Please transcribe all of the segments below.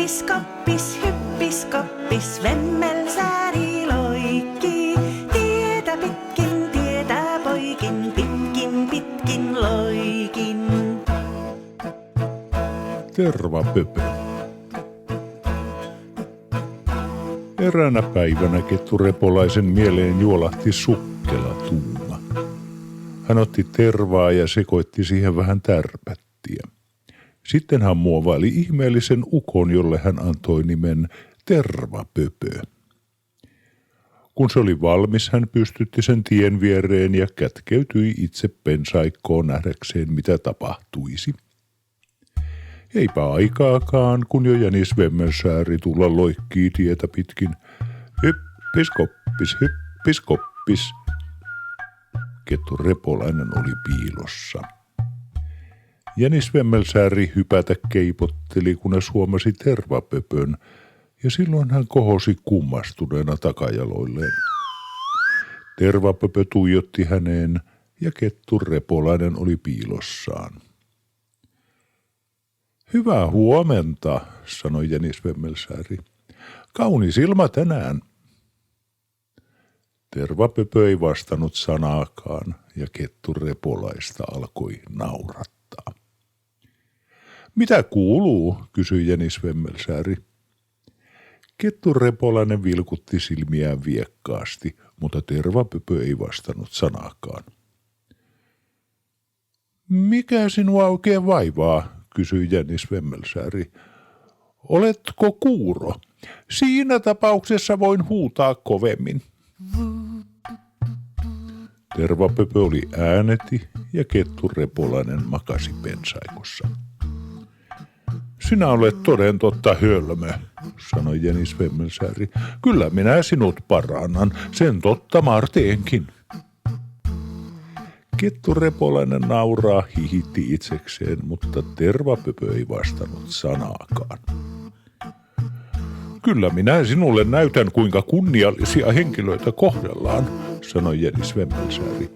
Hippiskoppis, hyppiskoppis, Vemmelsääri loikkii. Tietä poikin, pitkin loikin. Tervapöpö. Eräänä päivänä Kettu Repolaisen mieleen juolahti sukkela tuuma. Hän otti tervaa ja sekoitti siihen vähän tärpättiä. Sitten hän muovaili ihmeellisen ukon, jolle hän antoi nimen Tervapöpö. Kun se oli valmis, hän pystytti sen tien viereen ja kätkeytyi itse pensaikkoon nähdäkseen, mitä tapahtuisi. Eipä aikaakaan, kun jo jänis Vemmelsääri tulla loikkii tietä pitkin. Hyppiskoppis, hyppiskoppis. Kettu Repolainen oli piilossa. Jänis Vemmelsääri hypätä keipotteli, kun hän huomasi Tervapöpön, ja silloin hän kohosi kummastuneena takajaloilleen. Tervapöpö tuijotti häneen, ja Kettu Repolainen oli piilossaan. Hyvää huomenta, sanoi jänis Vemmelsääri. Kaunis ilma tänään. Tervapöpö ei vastannut sanaakaan, ja Kettu Repolaista alkoi naurattaa. Mitä kuuluu, kysyi jänis Vemmelsääri. Kettu Repolainen vilkutti silmiään viekkaasti, mutta Tervapöpö ei vastannut sanaakaan. Mikä sinua oikein vaivaa, kysyi jänis Vemmelsääri. Oletko kuuro? Siinä tapauksessa voin huutaa kovemmin. Tervapöpö oli ääneti ja Kettu Repolainen makasi pensaikossa. Sinä olet toden totta hölmö, sanoi jänis Vemmelsääri. Kyllä minä sinut parannan, sen totta marteenkin. Kettu Repolainen nauraa hihitti itsekseen, mutta Tervapöpö ei vastannut sanaakaan. Kyllä minä sinulle näytän, kuinka kunniallisia henkilöitä kohdellaan, sanoi jänis Vemmelsääri.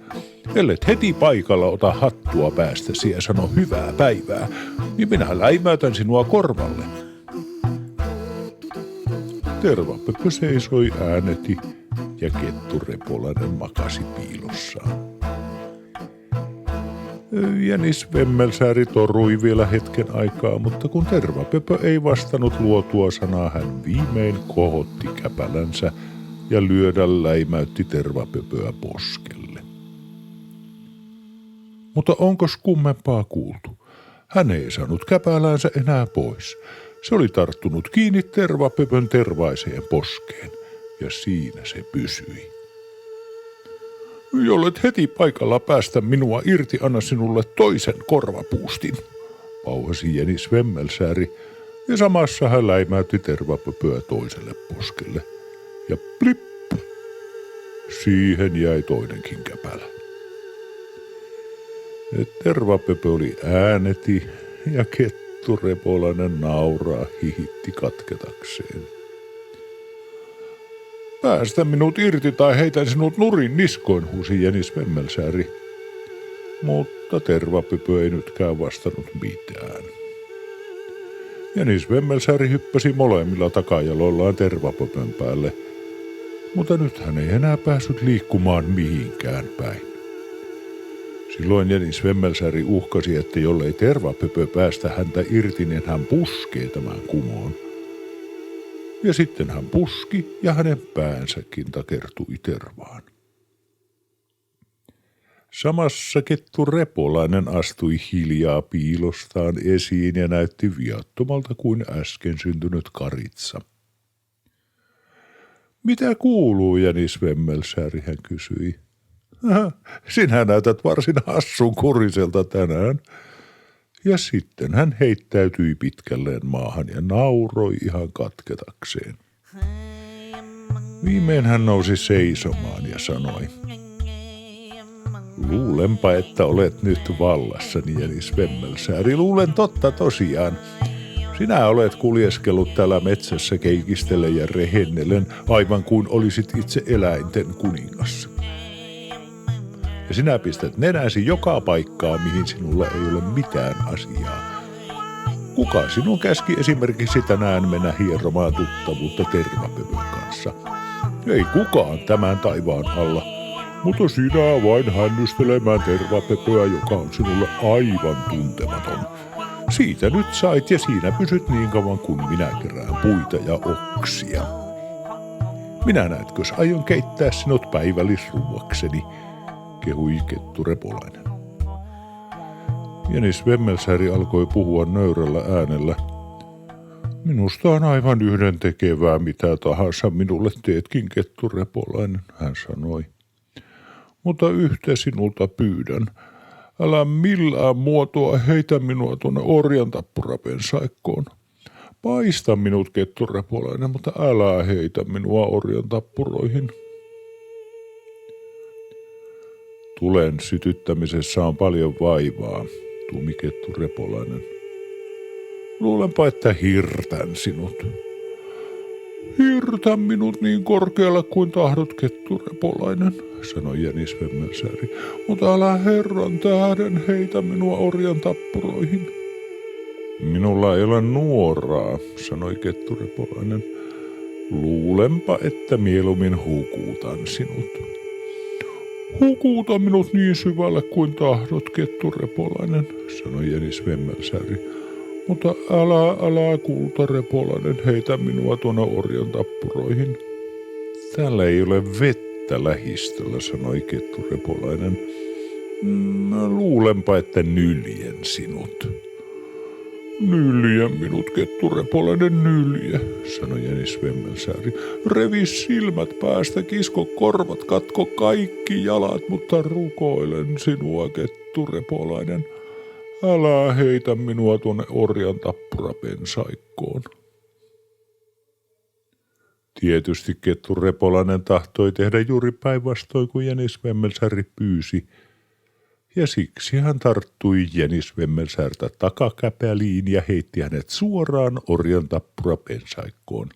Ellet heti paikalla ota hattua päästäsi ja sano hyvää päivää, niin minä läimäytän sinua korvalle. Tervapöpö seisoi ääneti ja Kettu Repolainen makasi piilossaan. Jänis Vemmelsääri torui vielä hetken aikaa, mutta kun Tervapöpö ei vastannut luotua sanaa, hän viimein kohotti käpälänsä ja lyödä läimäytti Tervapöpöä poskelle. Mutta onkos kummempaa kuultu? Hän ei saanut käpälänsä enää pois. Se oli tarttunut kiinni Tervapöpön tervaiseen poskeen ja siinä se pysyi. Jollet heti paikalla päästä minua irti, anna sinulle toisen korvapuustin, pauhasi jänis Vemmelsääri, ja samassa hän läimäytti Tervapöpöä toiselle poskelle. Ja plip, siihen jäi toinenkin käpälä. Tervapöpö oli ääneti ja Kettu Repolainen nauraa hihitti katketakseen. Päästä minut irti tai heitän sinut nurin niskoin, huusi jänis Vemmelsääri. Mutta Tervapöpö ei nytkään vastannut mitään. Jänis Vemmelsääri hyppäsi molemmilla takajaloillaan Tervapöpön päälle, mutta nyt hän ei enää päässyt liikkumaan mihinkään päin. Silloin jänis Vemmelsääri uhkasi, että jollei Tervapöpö päästä häntä irti, niin hän puskee tämän kumoon. Ja sitten hän puski ja hänen päänsäkin takertui tervaan. Samassa Kettu Repolainen astui hiljaa piilostaan esiin ja näytti viattomalta kuin äsken syntynyt karitsa. Mitä kuuluu, jänis Vemmelsääri, hän kysyi. Sinä näytät varsin hassun kuriselta tänään. Ja sitten hän heittäytyi pitkälleen maahan ja nauroi ihan katketakseen. Viimein hän nousi seisomaan ja sanoi. Luulenpa, että olet nyt vallassani, jänis Vemmelsääri. Luulen totta tosiaan. Sinä olet kuljeskellut täällä metsässä keikistellen ja rehennellen, aivan kuin olisit itse eläinten kuningas. Ja sinä pistät nenäsi joka paikkaa, mihin sinulla ei ole mitään asiaa. Kuka sinun käski esimerkiksi tänään mennä hieromaan tuttavuutta tervapöpön kanssa? Ei kukaan tämän taivaan alla, mutta sinä vain hännystelemään tervapöpöä, joka on sinulle aivan tuntematon. Siitä nyt sait ja siinä pysyt niin kauan kuin minä kerään puita ja oksia. Minä näetkös aion keittää sinut päivällisruuakseni, kehui kettu Repolainen. Jänis Vemmelsääri alkoi puhua nöyrällä äänellä. Minusta on aivan yhdentekevää mitä tahansa minulle teetkin, kettu Repolainen, hän sanoi. Mutta yhtä sinulta pyydän. Älä millään muotoa heitä minua tuonne orjantappurapensaikkoon. Paista minut, kettu Repolainen, mutta älä heitä minua orjantappuroihin. Tulen sytyttämisessä on paljon vaivaa, tuumi kettu Repolainen. Luulenpa, että hirtän sinut. Hirtä minut niin korkealla kuin tahdot, kettu Repolainen, sanoi Jänis Vemmelsääri, mutta älä herran tähden heitä minua orjantappuroihin. Minulla ei ole nuoraa, sanoi kettu Repolainen. Luulenpa, että mieluummin hukuutan sinut. Hukuuta minut niin syvälle kuin tahdot, kettu Repolainen, sanoi Jänis Vemmelsääri. Mutta älä kultarepolainen, heitä minua tuonne orjantappuroihin. Täällä ei ole vettä lähistöllä, sanoi kettu Repolainen. Luulenpa, että nyljen sinut. Nylje minut, kettu Repolainen, nylje, sanoi Jänis Vemmelsääri. Revi silmät päästä, kisko korvat, katko kaikki jalat, mutta rukoilen sinua, kettu Repolainen. Älä heitä minua tuonne orjantappurapensaikkoon. Tietysti kettu Repolainen tahtoi tehdä juuri päinvastoin kuin Jänis Vemmelsääri pyysi, ja siksi hän tarttui Jänis Vemmelsäärtä takakäpäliin ja heitti hänet suoraan orjantappurapensaikkoon.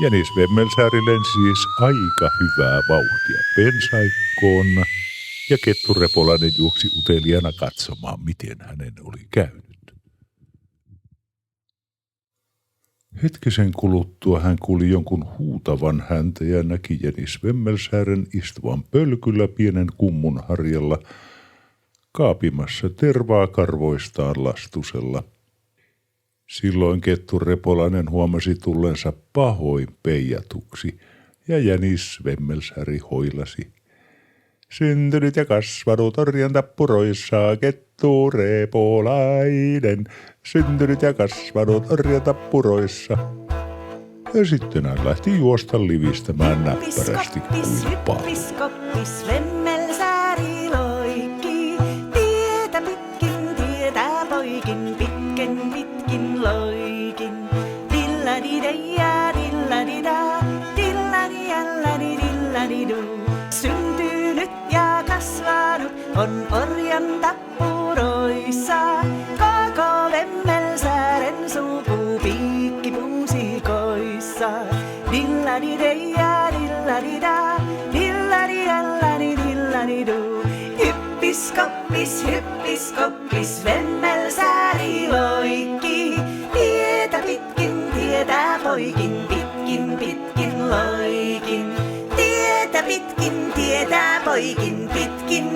Jänis Vemmelsääri lensi siis aika hyvää vauhtia pensaikkoon, ja kettu Repolainen juoksi uteliaana katsomaan, miten hänen oli käynyt. Hetkisen kuluttua hän kuuli jonkun huutavan häntä ja näki Jänis Vemmelsäären istuvan pölkyllä pienen kummun harjalla, kaapimassa tervaa karvoistaan lastusella. Silloin kettu Repolainen huomasi tullensa pahoin peijatuksi, ja Jänis Vemmelsääri hoilasi. Syntynyt ja kasvanut orjantappuroissa, kettu Repolainen. Syntynyt ja kasvanut orjantappuroissa. Ja sitten hän lähti juosta livistämään näppärästi kuin palo. Hyppis, koppis, Vemmelsääri loikki. Tietä poikin, pitkin loikin. Dilladideja, dilladida, dilladialladi, dilladidu. Syntynyt ja kasvanut on orjantappuroissa. Koko Vemmelsäären suku piikkipuusikoissa. Dilladideja, dilladida, dilladialladi, dilladidu. Hyppis, koppis, Vemmelsääri loikki. Tietä poikin, pitkin loikin. Tietä poikin,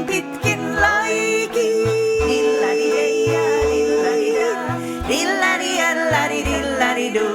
pitkin loikin. Dilladideja, dilladida, dilladialladi, dilladidu.